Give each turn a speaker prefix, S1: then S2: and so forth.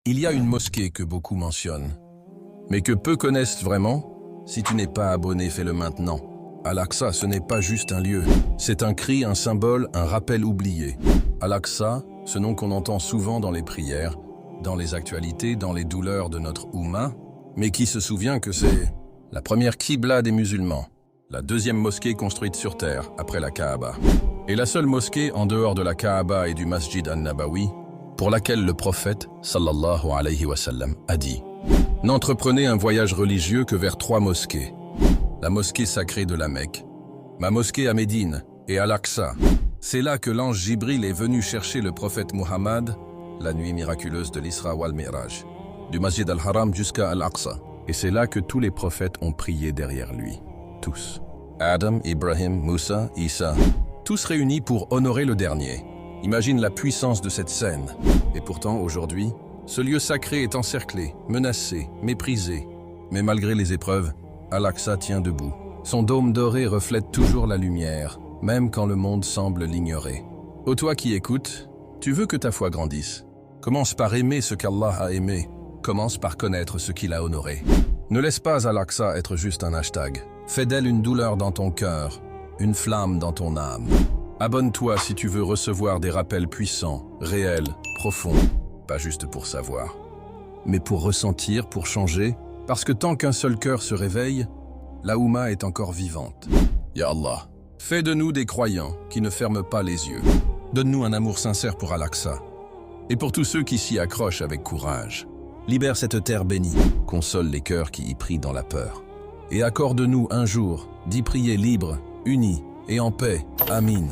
S1: Il y a une mosquée que beaucoup mentionnent, mais que peu connaissent vraiment. Si tu n'es pas abonné, fais-le maintenant. Al-Aqsa, ce n'est pas juste un lieu, c'est un cri, un symbole, un rappel oublié. Al-Aqsa, ce nom qu'on entend souvent dans les prières, dans les actualités, dans les douleurs de notre Oumma, mais qui se souvient que c'est la première Qibla des musulmans, la deuxième mosquée construite sur terre après la Kaaba, et la seule mosquée en dehors de la Kaaba et du Masjid an-Nabawi, pour laquelle le prophète, sallallahu alayhi wa sallam, a dit « N'entreprenez un voyage religieux que vers 3 mosquées, la mosquée sacrée de la Mecque, ma mosquée à Médine et Al-Aqsa. C'est là que l'ange Jibril est venu chercher le prophète Muhammad, la nuit miraculeuse de l'Isra wal Mi'raj, du Masjid al-Haram jusqu'à Al-Aqsa. Et c'est là que tous les prophètes ont prié derrière lui, tous. Adam, Ibrahim, Moussa, Isa, tous réunis pour honorer le dernier. Imagine la puissance de cette scène. Et pourtant, aujourd'hui, ce lieu sacré est encerclé, menacé, méprisé. Mais malgré les épreuves, Al-Aqsa tient debout. Son dôme doré reflète toujours la lumière, même quand le monde semble l'ignorer. Ô toi qui écoutes, tu veux que ta foi grandisse. Commence par aimer ce qu'Allah a aimé. Commence par connaître ce qu'il a honoré. Ne laisse pas Al-Aqsa être juste un hashtag. Fais d'elle une douleur dans ton cœur, une flamme dans ton âme. Abonne-toi si tu veux recevoir des rappels puissants, réels, profonds. Pas juste pour savoir, mais pour ressentir, pour changer. Parce que tant qu'un seul cœur se réveille, la Oumma est encore vivante. Ya Allah, fais de nous des croyants qui ne ferment pas les yeux. Donne-nous un amour sincère pour Al-Aqsa et pour tous ceux qui s'y accrochent avec courage. Libère cette terre bénie, console les cœurs qui y prient dans la peur. Et accorde-nous un jour d'y prier libre, unis et en paix. Amin.